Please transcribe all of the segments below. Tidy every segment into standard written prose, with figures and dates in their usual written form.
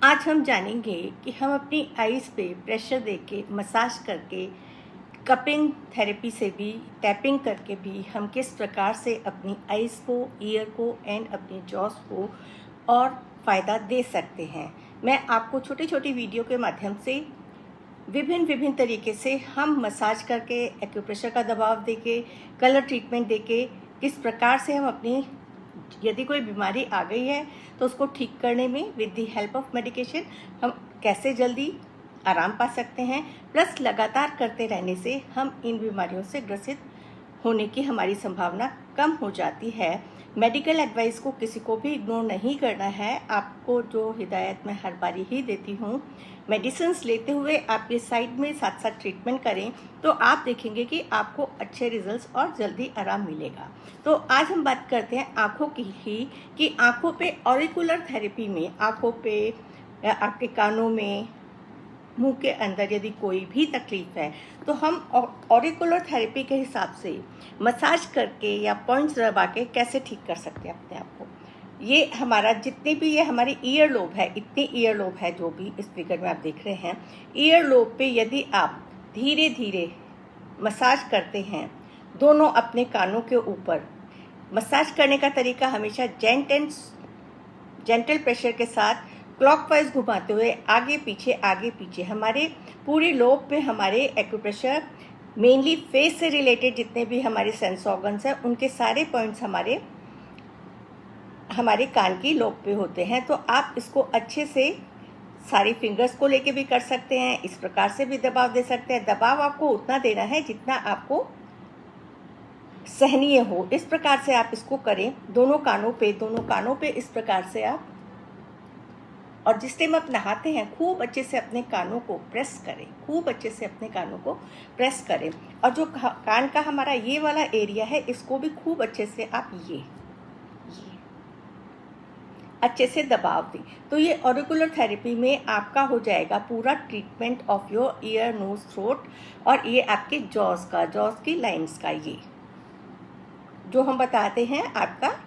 आज हम जानेंगे कि हम अपनी आईज पे प्रेशर देके मसाज करके कपिंग थेरेपी से भी टैपिंग करके भी हम किस प्रकार से अपनी आईज को, ईयर को एंड अपनी जॉस को और फ़ायदा दे सकते हैं। मैं आपको छोटी छोटी वीडियो के माध्यम से विभिन्न तरीके से हम मसाज करके, एक्यूप्रेशर का दबाव देके, कलर ट्रीटमेंट देके किस प्रकार से हम अपनी यदि कोई बीमारी आ गई है तो उसको ठीक करने में with the help of medication हम कैसे जल्दी आराम पा सकते हैं। प्लस लगातार करते रहने से हम इन बीमारियों से ग्रसित होने की हमारी संभावना कम हो जाती है। मेडिकल एडवाइस को किसी को भी इग्नोर नहीं करना है। आपको जो हिदायत मैं हर बारी ही देती हूँ, मेडिसिन्स लेते हुए आप ये साइड में साथ साथ ट्रीटमेंट करें तो आप देखेंगे कि आपको अच्छे रिजल्ट्स और जल्दी आराम मिलेगा। तो आज हम बात करते हैं आँखों की ही कि आँखों पे ऑरिकुलर थेरेपी में आँखों पे या आपके कानों में, मुंह के अंदर यदि कोई भी तकलीफ है तो हम ऑरिकुलर थेरेपी के हिसाब से मसाज करके या पॉइंट्स दबा के कैसे ठीक कर सकते हैं अपने आप को। ये हमारा जितने भी ये हमारे ईयर लोब है, इतने ईयर लोब है जो भी इस फिगर में आप देख रहे हैं, ईयर लोब पे यदि आप धीरे धीरे मसाज करते हैं दोनों अपने कानों के ऊपर, मसाज करने का तरीका हमेशा जेंटल प्रेशर के साथ क्लॉकवाइज घुमाते हुए आगे पीछे हमारे पूरे लोब पे हमारे एक्यूप्रेशर मेनली फेस से रिलेटेड जितने भी हमारे सेंस ऑर्गन्स हैं उनके सारे पॉइंट्स हमारे कान की लोब पे होते हैं। तो आप इसको अच्छे से सारी फिंगर्स को लेके भी कर सकते हैं, इस प्रकार से भी दबाव दे सकते हैं। दबाव आपको उतना देना है जितना आपको सहनीय हो, इस प्रकार से आप इसको करें दोनों कानों पे इस प्रकार से आप। और जिस टाइम आप नहाते हैं खूब अच्छे से अपने कानों को प्रेस करें, खूब अच्छे से अपने कानों को प्रेस करें। और जो कान का हमारा ये वाला एरिया है इसको भी खूब अच्छे से आप ये अच्छे से दबाव दें। तो ये ऑरिकुलर थेरेपी में आपका हो जाएगा पूरा treatment of your ear, nose, throat और ये आपके जॉस की लाइंस का ये जो हम बताते हैं आपका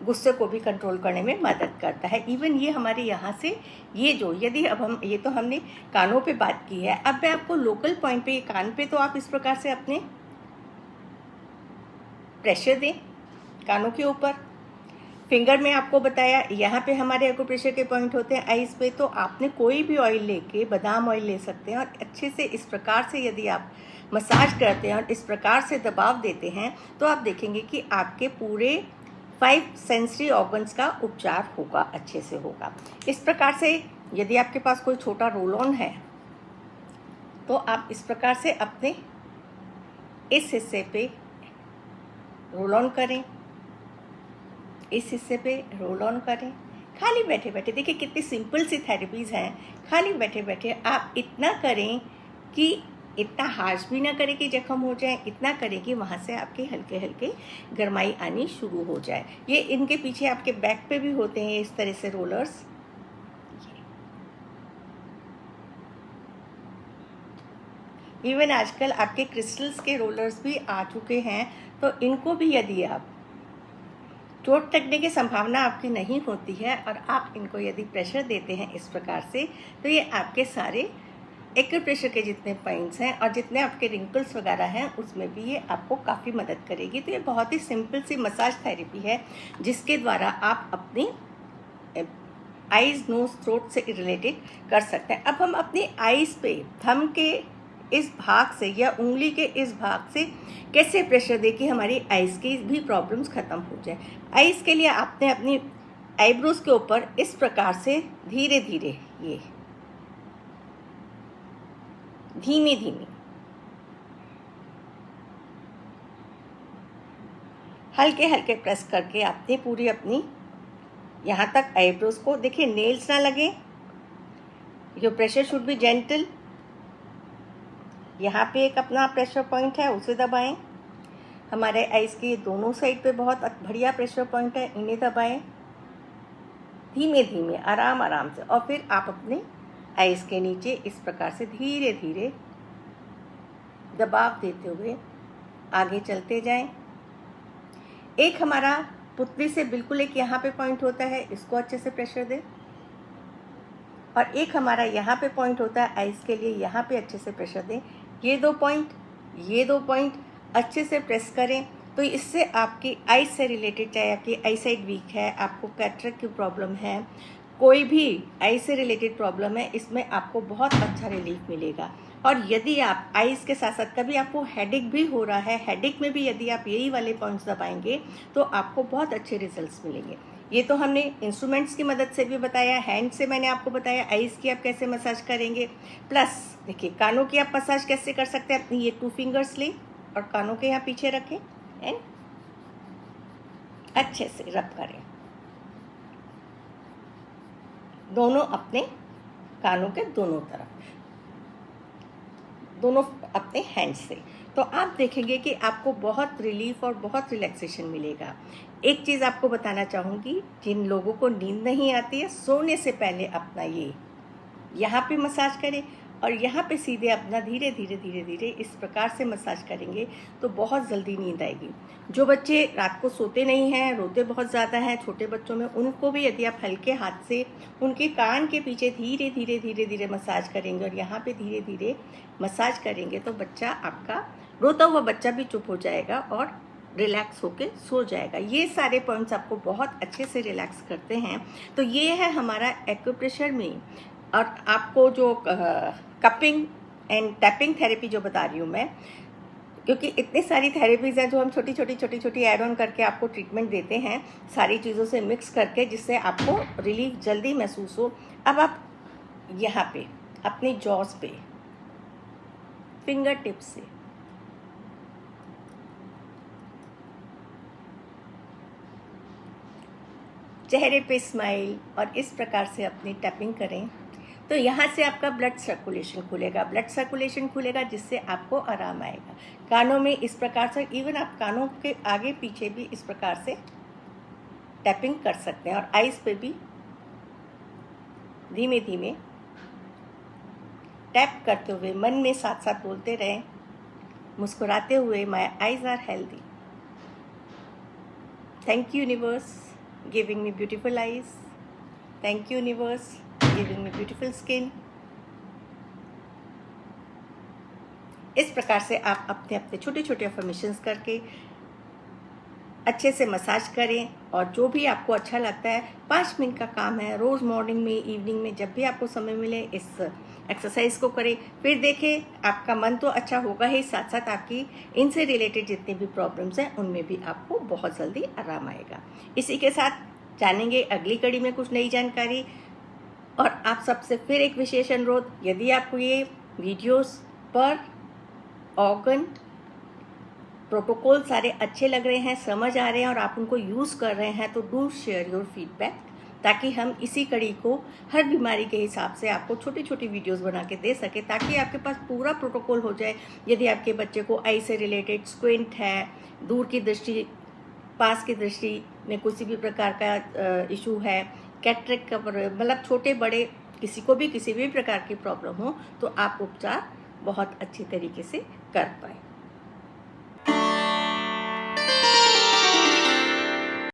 गुस्से को भी कंट्रोल करने में मदद करता है। इवन ये हमारे यहाँ से ये जो यदि अब हम ये तो हमने कानों पे बात की है, अब मैं आपको लोकल पॉइंट पे कान पे तो आप इस प्रकार से अपने प्रेशर दें कानों के ऊपर। फिंगर में आपको बताया यहाँ पे हमारे एक्यूप्रेशर के पॉइंट होते हैं आइज पे, तो आपने कोई भी ऑयल लेके बादाम ऑयल ले सकते हैं और अच्छे से इस प्रकार से यदि आप मसाज करते हैं और इस प्रकार से दबाव देते हैं तो आप देखेंगे कि आपके पूरे 5 सेंसरी ऑर्गन्स का उपचार होगा, अच्छे से होगा। इस प्रकार से यदि आपके पास कोई छोटा रोल ऑन है तो आप इस प्रकार से अपने इस हिस्से पे रोल ऑन करें, इस हिस्से पे रोल ऑन करें। खाली बैठे बैठे देखिए कितनी सिंपल सी थेरेपीज़ हैं। खाली बैठे बैठे आप इतना करें कि इतना हार्श भी ना करें कि जख्म हो जाए, इतना करें कि वहाँ से आपके हल्के हल्के गरमाई आनी शुरू हो जाए। ये इनके पीछे आपके बैक पे भी होते हैं इस तरह से रोलर्स। इवन आजकल आपके क्रिस्टल्स के रोलर्स भी आ चुके हैं, तो इनको भी यदि आप चोट लगने की संभावना आपकी नहीं होती है और आप इनको यदि प्रेशर देते हैं इस प्रकार से, तो ये आपके सारे एक्यूप्रेशर के जितने पॉइंट्स हैं और जितने आपके रिंकल्स वगैरह हैं उसमें भी ये आपको काफ़ी मदद करेगी। तो ये बहुत ही सिंपल सी मसाज थेरेपी है जिसके द्वारा आप अपनी आईज, नोज, थ्रोट से रिलेटेड कर सकते हैं। अब हम अपनी आईज पे थंब के इस भाग से या उंगली के इस भाग से कैसे प्रेशर दे कि हमारी आईज की भी प्रॉब्लम्स खत्म हो जाए। आईज के लिए आपने अपनी आईब्रोज के ऊपर इस प्रकार से धीरे धीरे ये धीमी हल्के हल्के प्रेस करके आपने पूरी अपनी यहाँ तक आईब्रोज को, देखिए नेल्स ना लगे, your pressure should be gentle. यहाँ पे एक अपना प्रेशर पॉइंट है उसे दबाएं। हमारे आईज के दोनों साइड पे बहुत बढ़िया प्रेशर पॉइंट है, इन्हें दबाएं धीमे आराम से। और फिर आप अपने आईज के नीचे इस प्रकार से धीरे धीरे दबाव देते हुए आगे चलते जाएं। एक हमारा पुतली से बिल्कुल एक यहाँ पे पॉइंट होता है, इसको अच्छे से प्रेशर दें। और एक हमारा यहाँ पे पॉइंट होता है आइज़ के लिए, यहाँ पे अच्छे से प्रेशर दें। ये 2 पॉइंट, ये 2 पॉइंट अच्छे से प्रेस करें। तो इससे आपकी आइज़ से रिलेटेड, चाहे आपकी आई साइट वीक है, आपको कैटरेक्ट की प्रॉब्लम है, कोई भी आई से रिलेटेड प्रॉब्लम है, इसमें आपको बहुत अच्छा रिलीफ मिलेगा। और यदि आप आइज़ के साथ साथ कभी आपको हेडेक भी हो रहा है, हेडेक में भी यदि आप यही वाले पॉइंट्स दबाएंगे तो आपको बहुत अच्छे रिजल्ट्स मिलेंगे। ये तो हमने इंस्ट्रूमेंट्स की मदद से भी बताया, हैंड से मैंने आपको बताया आइज़ की आप कैसे मसाज करेंगे। प्लस देखिए कानों की आप मसाज कैसे कर सकते हैं। अपनी ये 2 फिंगर्स लें और कानों के यहाँ पीछे रखें एंड अच्छे से रब करें, दोनों अपने कानों के दोनों तरफ, दोनों अपने हैंड से। तो आप देखेंगे कि आपको बहुत रिलीफ और बहुत रिलैक्सेशन मिलेगा। एक चीज़ आपको बताना चाहूँगी, जिन लोगों को नींद नहीं आती है, सोने से पहले अपना ये यहाँ पे मसाज करें और यहाँ पे सीधे अपना धीरे धीरे धीरे धीरे इस प्रकार से मसाज करेंगे तो बहुत जल्दी नींद आएगी। जो बच्चे रात को सोते नहीं हैं, रोते बहुत ज़्यादा हैं, छोटे बच्चों में, उनको भी यदि आप हल्के हाथ से उनके कान के पीछे धीरे धीरे धीरे धीरे मसाज करेंगे और यहाँ पे धीरे धीरे मसाज करेंगे तो बच्चा आपका, रोता हुआ बच्चा भी चुप हो जाएगा और रिलैक्स होके सो जाएगा। ये सारे पॉइंट्स आपको बहुत अच्छे से रिलैक्स करते हैं। तो ये है हमारा एक्यूप्रेशर में। और आपको जो कपिंग एंड टैपिंग थेरेपी जो बता रही हूँ मैं, क्योंकि इतनी सारी थेरेपीज़ हैं जो हम छोटी छोटी ऐड ऑन करके आपको ट्रीटमेंट देते हैं, सारी चीज़ों से मिक्स करके, जिससे आपको रिलीफ जल्दी महसूस हो। अब आप यहाँ पे अपनी जॉस पे फिंगर टिप्स से चेहरे पे स्माइल और इस प्रकार से अपनी टैपिंग करें तो यहाँ से आपका ब्लड सर्कुलेशन खुलेगा जिससे आपको आराम आएगा। कानों में इस प्रकार से, इवन आप कानों के आगे पीछे भी इस प्रकार से टैपिंग कर सकते हैं और आइज़ पे भी धीमे धीमे टैप करते हुए मन में साथ साथ बोलते रहें, मुस्कुराते हुए, my eyes are healthy, thank you universe giving me beautiful eyes, thank you universe giving me beautiful skin। इस प्रकार से आप अपने अपने छोटे छोटे अफर्मेशंस करके अच्छे से मसाज करें और जो भी आपको अच्छा लगता है, 5 मिनट का काम है, रोज़ मॉर्निंग में, इवनिंग में, जब भी आपको समय मिले इस एक्सरसाइज को करें। फिर देखें आपका मन तो अच्छा होगा ही, साथ साथ आपकी इनसे रिलेटेड जितनी भी प्रॉब्लम्स हैं उनमें भी आपको बहुत जल्दी आराम आएगा। इसी के साथ जानेंगे अगली कड़ी में कुछ नई जानकारी। और आप सबसे फिर एक विशेष अनुरोध, यदि आपको ये वीडियोस पर ऑर्गन प्रोटोकॉल सारे अच्छे लग रहे हैं, समझ आ रहे हैं और आप उनको यूज़ कर रहे हैं तो डू शेयर योर फीडबैक, ताकि हम इसी कड़ी को हर बीमारी के हिसाब से आपको छोटी छोटी वीडियोस बना के दे सके, ताकि आपके पास पूरा प्रोटोकॉल हो जाए। यदि आपके बच्चे को आई से रिलेटेड स्क्विंट है, दूर की दृष्टि, पास की दृष्टि में किसी भी प्रकार का इशू है, कैटरेक्ट का, मतलब छोटे बड़े किसी को भी किसी भी प्रकार की प्रॉब्लम हो तो आप उपचार बहुत अच्छी तरीके से कर पाए।